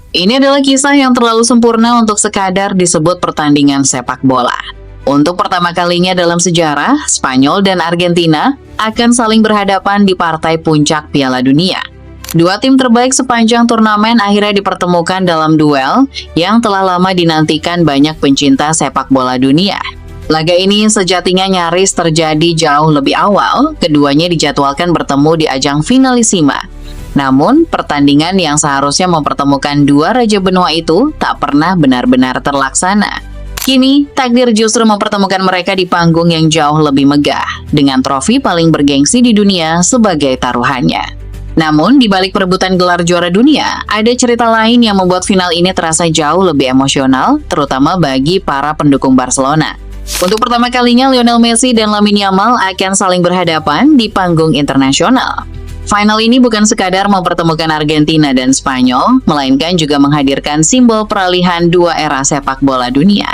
Ini adalah kisah yang terlalu sempurna untuk sekadar disebut pertandingan sepak bola. Untuk pertama kalinya dalam sejarah, Spanyol dan Argentina akan saling berhadapan di partai puncak Piala Dunia. Dua tim terbaik sepanjang turnamen akhirnya dipertemukan dalam duel yang telah lama dinantikan banyak pencinta sepak bola dunia. Laga ini sejatinya nyaris terjadi jauh lebih awal, keduanya dijadwalkan bertemu di ajang finalisima. Namun, pertandingan yang seharusnya mempertemukan dua raja benua itu tak pernah benar-benar terlaksana. Kini, takdir justru mempertemukan mereka di panggung yang jauh lebih megah, dengan trofi paling bergengsi di dunia sebagai taruhannya. Namun, di balik perebutan gelar juara dunia, ada cerita lain yang membuat final ini terasa jauh lebih emosional, terutama bagi para pendukung Barcelona. Untuk pertama kalinya, Lionel Messi dan Lamine Yamal akan saling berhadapan di panggung internasional. Final ini bukan sekadar mempertemukan Argentina dan Spanyol, melainkan juga menghadirkan simbol peralihan dua era sepak bola dunia.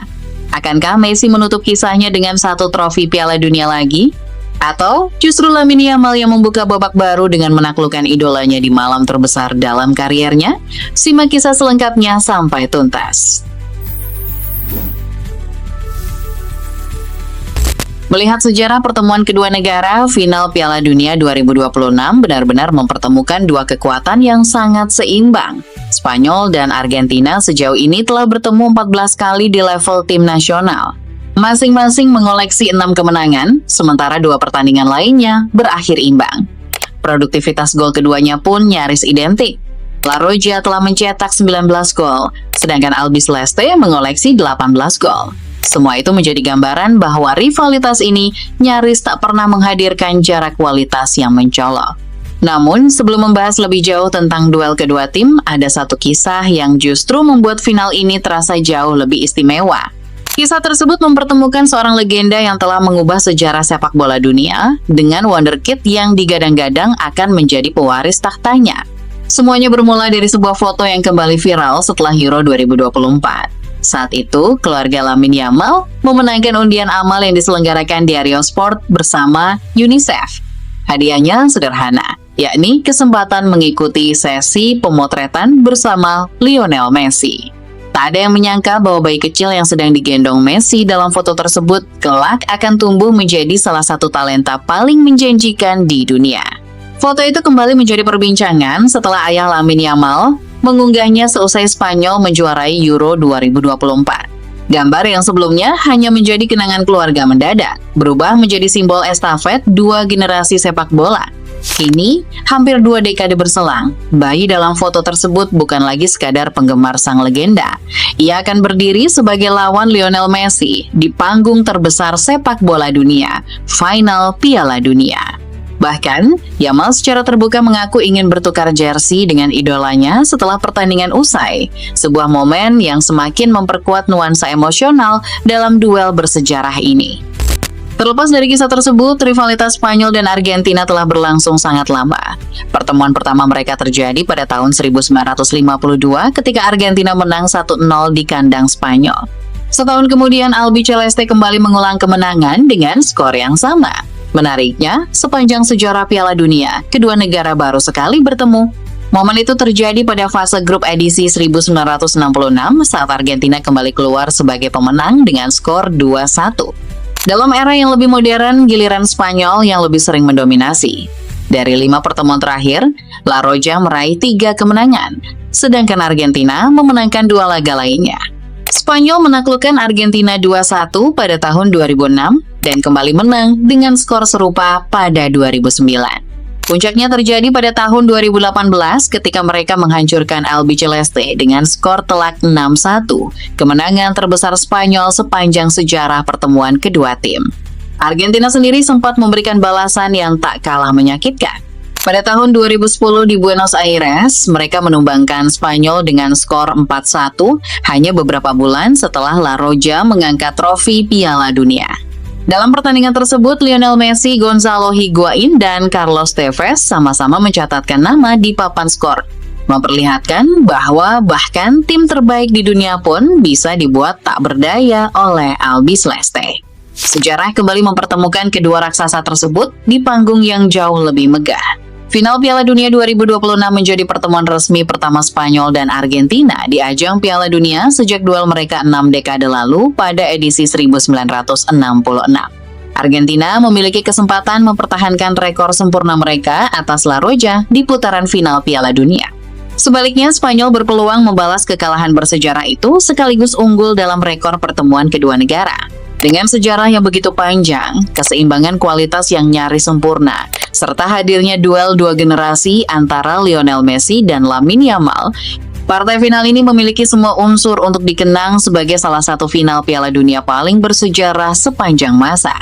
Akankah Messi menutup kisahnya dengan satu trofi Piala Dunia lagi? Atau justru Lamine Yamal yang membuka babak baru dengan menaklukkan idolanya di malam terbesar dalam kariernya? Simak kisah selengkapnya sampai tuntas. Melihat sejarah pertemuan kedua negara, final Piala Dunia 2026 benar-benar mempertemukan dua kekuatan yang sangat seimbang. Spanyol dan Argentina sejauh ini telah bertemu 14 kali di level tim nasional. Masing-masing mengoleksi 6 kemenangan, sementara dua pertandingan lainnya berakhir imbang. Produktivitas gol keduanya pun nyaris identik. La Roja telah mencetak 19 gol, sedangkan Albiceleste mengoleksi 18 gol. Semua itu menjadi gambaran bahwa rivalitas ini nyaris tak pernah menghadirkan jarak kualitas yang mencolok. Namun, sebelum membahas lebih jauh tentang duel kedua tim, ada satu kisah yang justru membuat final ini terasa jauh lebih istimewa. Kisah tersebut mempertemukan seorang legenda yang telah mengubah sejarah sepak bola dunia dengan wonderkid yang digadang-gadang akan menjadi pewaris tahtanya. Semuanya bermula dari sebuah foto yang kembali viral setelah Euro 2024. Saat itu, keluarga Lamine Yamal memenangkan undian amal yang diselenggarakan di Rio Sport bersama UNICEF. Hadiahnya sederhana, yakni kesempatan mengikuti sesi pemotretan bersama Lionel Messi. Tak ada yang menyangka bahwa bayi kecil yang sedang digendong Messi dalam foto tersebut kelak akan tumbuh menjadi salah satu talenta paling menjanjikan di dunia. Foto itu kembali menjadi perbincangan setelah ayah Lamine Yamal mengunggahnya seusai Spanyol menjuarai Euro 2024. Gambar yang sebelumnya hanya menjadi kenangan keluarga mendadak, berubah menjadi simbol estafet dua generasi sepak bola. Kini, hampir 2 dekade berselang, bayi dalam foto tersebut bukan lagi sekadar penggemar sang legenda. Ia akan berdiri sebagai lawan Lionel Messi di panggung terbesar sepak bola dunia, Final Piala Dunia. Bahkan, Yamal secara terbuka mengaku ingin bertukar jersey dengan idolanya setelah pertandingan usai, sebuah momen yang semakin memperkuat nuansa emosional dalam duel bersejarah ini. Terlepas dari kisah tersebut, rivalitas Spanyol dan Argentina telah berlangsung sangat lama. Pertemuan pertama mereka terjadi pada tahun 1952 ketika Argentina menang 1-0 di kandang Spanyol. Setahun kemudian, Albiceleste kembali mengulang kemenangan dengan skor yang sama. Menariknya, sepanjang sejarah Piala Dunia, kedua negara baru sekali bertemu. Momen itu terjadi pada fase grup edisi 1966 saat Argentina kembali keluar sebagai pemenang dengan skor 2-1. Dalam era yang lebih modern, giliran Spanyol yang lebih sering mendominasi. Dari 5 pertemuan terakhir, La Roja meraih 3 kemenangan, sedangkan Argentina memenangkan 2 laga lainnya. Spanyol menaklukkan Argentina 2-1 pada tahun 2006 dan kembali menang dengan skor serupa pada 2009. Puncaknya terjadi pada tahun 2018 ketika mereka menghancurkan Albiceleste dengan skor telak 6-1, kemenangan terbesar Spanyol sepanjang sejarah pertemuan kedua tim. Argentina sendiri sempat memberikan balasan yang tak kalah menyakitkan. Pada tahun 2010 di Buenos Aires, mereka menumbangkan Spanyol dengan skor 4-1 hanya beberapa bulan setelah La Roja mengangkat trofi Piala Dunia. Dalam pertandingan tersebut, Lionel Messi, Gonzalo Higuain, dan Carlos Tevez sama-sama mencatatkan nama di papan skor, memperlihatkan bahwa bahkan tim terbaik di dunia pun bisa dibuat tak berdaya oleh Albiceleste. Sejarah kembali mempertemukan kedua raksasa tersebut di panggung yang jauh lebih megah. Final Piala Dunia 2026 menjadi pertemuan resmi pertama Spanyol dan Argentina di ajang Piala Dunia sejak duel mereka 6 dekade lalu pada edisi 1966. Argentina memiliki kesempatan mempertahankan rekor sempurna mereka atas La Roja di putaran final Piala Dunia. Sebaliknya, Spanyol berpeluang membalas kekalahan bersejarah itu sekaligus unggul dalam rekor pertemuan kedua negara. Dengan sejarah yang begitu panjang, keseimbangan kualitas yang nyaris sempurna, serta hadirnya duel dua generasi antara Lionel Messi dan Lamine Yamal, partai final ini memiliki semua unsur untuk dikenang sebagai salah satu final Piala Dunia paling bersejarah sepanjang masa.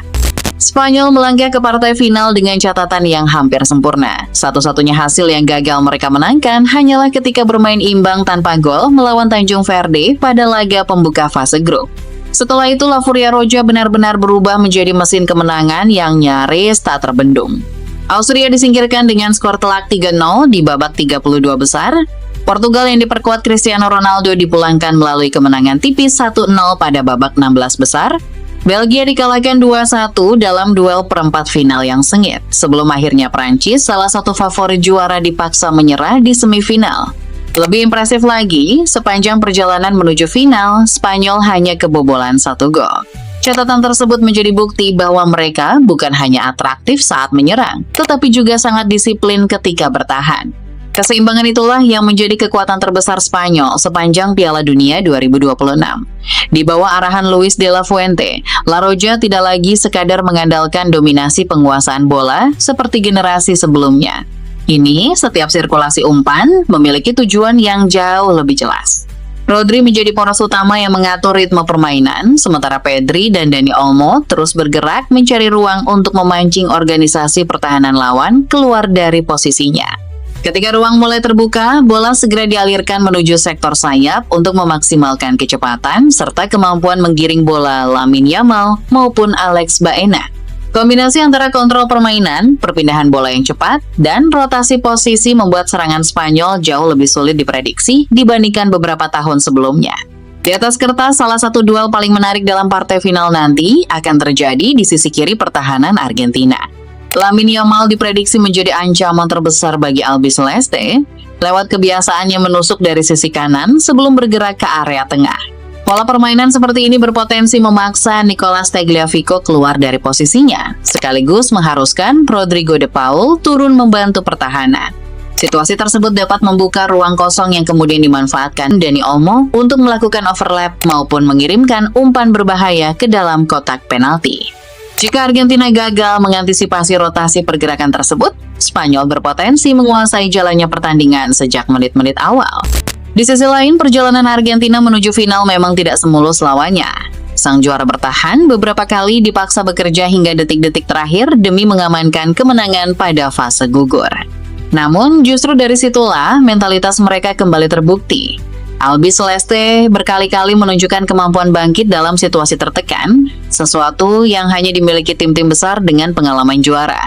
Spanyol melangkah ke partai final dengan catatan yang hampir sempurna. Satu-satunya hasil yang gagal mereka menangkan hanyalah ketika bermain imbang tanpa gol melawan Tanjung Verde pada laga pembuka fase grup. Setelah itu, La Furia Roja benar-benar berubah menjadi mesin kemenangan yang nyaris tak terbendung. Austria disingkirkan dengan skor telak 3-0 di babak 32 besar. Portugal yang diperkuat Cristiano Ronaldo dipulangkan melalui kemenangan tipis 1-0 pada babak 16 besar. Belgia dikalahkan 2-1 dalam duel perempat final yang sengit. Sebelum akhirnya Prancis, salah satu favorit juara, dipaksa menyerah di semifinal. Lebih impresif lagi, sepanjang perjalanan menuju final, Spanyol hanya kebobolan 1 gol. Catatan tersebut menjadi bukti bahwa mereka bukan hanya atraktif saat menyerang, tetapi juga sangat disiplin ketika bertahan. Keseimbangan itulah yang menjadi kekuatan terbesar Spanyol sepanjang Piala Dunia 2026. Di bawah arahan Luis de la Fuente, La Roja tidak lagi sekadar mengandalkan dominasi penguasaan bola seperti generasi sebelumnya. Ini, setiap sirkulasi umpan memiliki tujuan yang jauh lebih jelas. Rodri menjadi poros utama yang mengatur ritme permainan, sementara Pedri dan Dani Olmo terus bergerak mencari ruang untuk memancing organisasi pertahanan lawan keluar dari posisinya. Ketika ruang mulai terbuka, bola segera dialirkan menuju sektor sayap untuk memaksimalkan kecepatan serta kemampuan menggiring bola Lamine Yamal maupun Alex Baena. Kombinasi antara kontrol permainan, perpindahan bola yang cepat, dan rotasi posisi membuat serangan Spanyol jauh lebih sulit diprediksi dibandingkan beberapa tahun sebelumnya. Di atas kertas, salah satu duel paling menarik dalam partai final nanti akan terjadi di sisi kiri pertahanan Argentina. Lamine Yamal diprediksi menjadi ancaman terbesar bagi Albiceleste lewat kebiasaannya menusuk dari sisi kanan sebelum bergerak ke area tengah. Pola permainan seperti ini berpotensi memaksa Nicolas Tagliafico keluar dari posisinya, sekaligus mengharuskan Rodrigo de Paul turun membantu pertahanan. Situasi tersebut dapat membuka ruang kosong yang kemudian dimanfaatkan Dani Olmo untuk melakukan overlap maupun mengirimkan umpan berbahaya ke dalam kotak penalti. Jika Argentina gagal mengantisipasi rotasi pergerakan tersebut, Spanyol berpotensi menguasai jalannya pertandingan sejak menit-menit awal. Di sisi lain, perjalanan Argentina menuju final memang tidak semulus lawannya. Sang juara bertahan beberapa kali dipaksa bekerja hingga detik-detik terakhir demi mengamankan kemenangan pada fase gugur. Namun, justru dari situlah mentalitas mereka kembali terbukti. Albiceleste berkali-kali menunjukkan kemampuan bangkit dalam situasi tertekan, sesuatu yang hanya dimiliki tim-tim besar dengan pengalaman juara.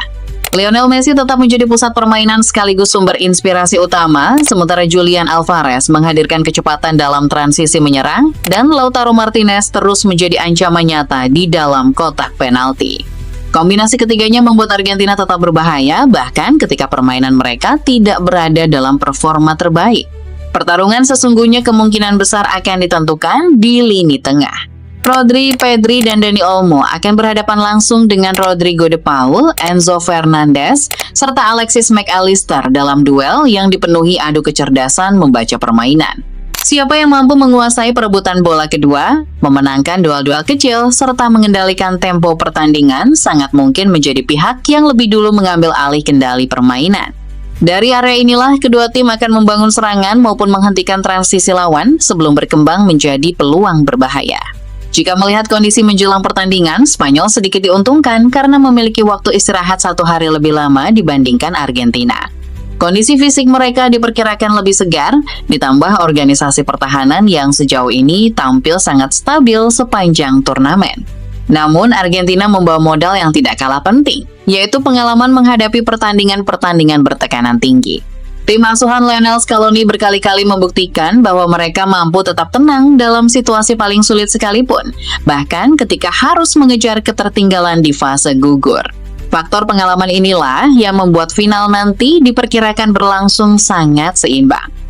Lionel Messi tetap menjadi pusat permainan sekaligus sumber inspirasi utama, sementara Julian Alvarez menghadirkan kecepatan dalam transisi menyerang, dan Lautaro Martinez terus menjadi ancaman nyata di dalam kotak penalti. Kombinasi ketiganya membuat Argentina tetap berbahaya, bahkan ketika permainan mereka tidak berada dalam performa terbaik. Pertarungan sesungguhnya kemungkinan besar akan ditentukan di lini tengah. Rodri, Pedri, dan Dani Olmo akan berhadapan langsung dengan Rodrigo de Paul, Enzo Fernandez, serta Alexis Mac Allister dalam duel yang dipenuhi adu kecerdasan membaca permainan. Siapa yang mampu menguasai perebutan bola kedua, memenangkan duel-duel kecil, serta mengendalikan tempo pertandingan sangat mungkin menjadi pihak yang lebih dulu mengambil alih kendali permainan. Dari area inilah, kedua tim akan membangun serangan maupun menghentikan transisi lawan sebelum berkembang menjadi peluang berbahaya. Jika melihat kondisi menjelang pertandingan, Spanyol sedikit diuntungkan karena memiliki waktu istirahat 1 hari lebih lama dibandingkan Argentina. Kondisi fisik mereka diperkirakan lebih segar, ditambah organisasi pertahanan yang sejauh ini tampil sangat stabil sepanjang turnamen. Namun, Argentina membawa modal yang tidak kalah penting, yaitu pengalaman menghadapi pertandingan-pertandingan bertekanan tinggi. Tim asuhan Lionel Scaloni berkali-kali membuktikan bahwa mereka mampu tetap tenang dalam situasi paling sulit sekalipun, bahkan ketika harus mengejar ketertinggalan di fase gugur. Faktor pengalaman inilah yang membuat final nanti diperkirakan berlangsung sangat seimbang.